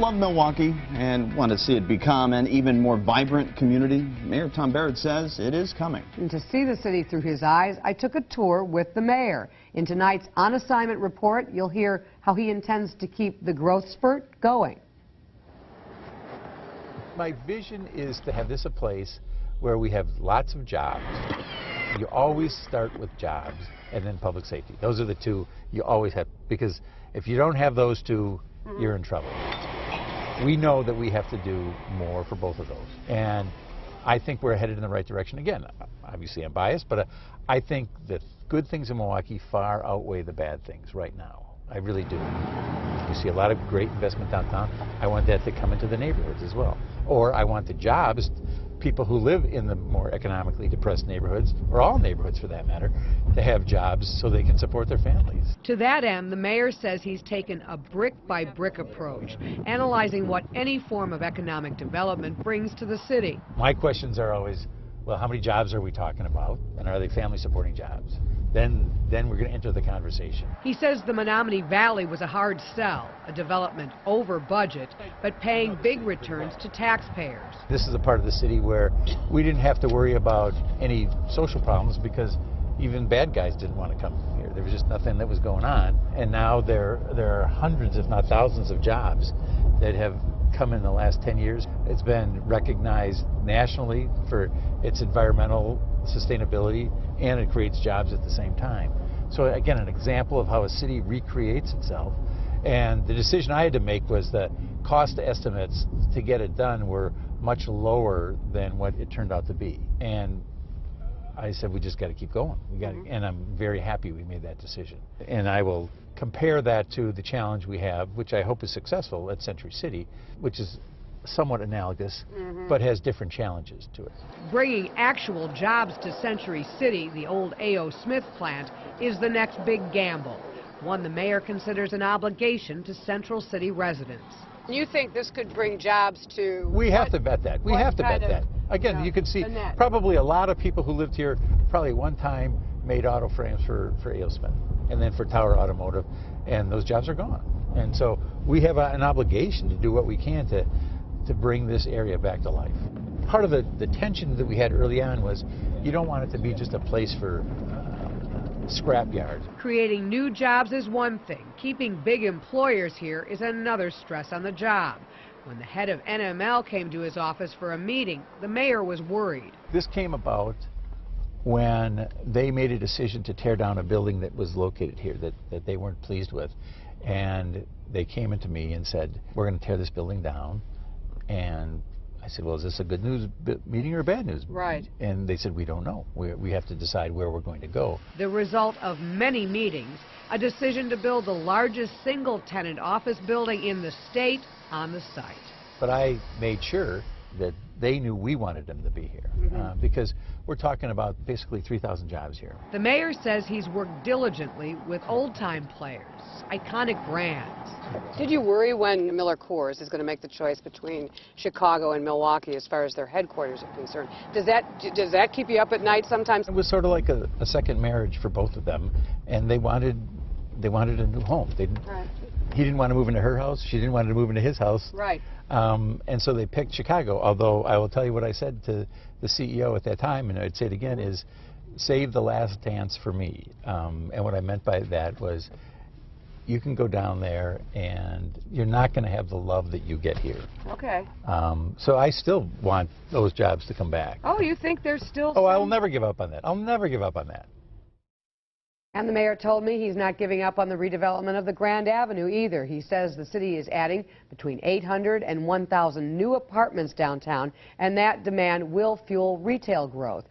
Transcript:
love Milwaukee and want to see it become an even more vibrant community. Mayor Tom Barrett says it is coming. And to see the city through his eyes, I took a tour with the mayor. In tonight's On Assignment report, you'll hear how he intends to keep the growth spurt going. My vision is to have this a place where we have lots of jobs. You always start with jobs and then public safety. Those are the two you always have, because if you don't have those two, you're in trouble. We know that we have to do more for both of those. And I think we're headed in the right direction. Again, obviously I'm biased, but I think the good things in Milwaukee far outweigh the bad things right now. I really do. You see a lot of great investment downtown. I want that to come into the neighborhoods as well. Or I want the jobs, people who live in the more economically depressed neighborhoods, or all neighborhoods for that matter, to have jobs so they can support their families. To that end, the mayor says he's taken a brick-by-brick approach, analyzing what any form of economic development brings to the city. My questions are always, well, how many jobs are we talking about, and are they family-supporting jobs? Then we're going to enter the conversation. He says the Menominee Valley was a hard sell, a development over budget, but paying big returns to taxpayers. This is a part of the city where we didn't have to worry about any social problems because even bad guys didn't want to come here. There was just nothing that was going on. And now there are hundreds, if not thousands, of jobs that have come in the last 10 years. It's been recognized nationally for its environmental sustainability, and it creates jobs at the same time. So again, an example of how a city recreates itself. And the decision I had to make was the cost estimates to get it done were much lower than what it turned out to be. And I said, we just got to keep going. And I'm very happy we made that decision. And I will compare that to the challenge we have, which I hope is successful at Century City, which is somewhat analogous, but has different challenges to it. Bringing actual jobs to Century City, the old A.O. Smith plant, is the next big gamble, one the mayor considers an obligation to Central City residents. You think this could bring jobs to... We have to bet that. We have to bet that. Again, you can see probably a lot of people who lived here probably one time made auto frames for A.O. Smith and then for Tower Automotive, and those jobs are gone. And so we have an obligation to do what we can to bring this area back to life. Part of the tension that we had early on was you don't want it to be just a place for scrapyard. Creating new jobs is one thing. Keeping big employers here is another stress on the job. When the head of NML came to his office for a meeting, the mayor was worried. This came about when they made a decision to tear down a building that was located here that they weren't pleased with. And they came into me and said, we're going to tear this building down. And I said, well, is this a good news meeting or a bad news? Right. And they said, we don't know. We have to decide where we're going to go. The result of many meetings, a decision to build the largest single-tenant office building in the state on the site. But I made sure that they knew we wanted them to be here, because we're talking about basically 3,000 jobs here. The mayor says he's worked diligently with old-time players, iconic brands. Did you worry when Miller Coors is going to make the choice between Chicago and Milwaukee as far as their headquarters are concerned? Does that keep you up at night sometimes? It was sort of like a second marriage for both of them, and they wanted a new home. He didn't want to move into her house. She didn't want to move into his house. Right. And so they picked Chicago, although I will tell you what I said to the CEO at that time, and I'd say it again, is save the last dance for me. And what I meant by that was you can go down there and you're not going to have the love that you get here. Okay. So I still want those jobs to come back. Oh, you think there's still... Oh, I will never give up on that. I'll never give up on that. And the mayor told me he's not giving up on the redevelopment of the Grand Avenue either. He says the city is adding between 800 and 1,000 new apartments downtown, and that demand will fuel retail growth.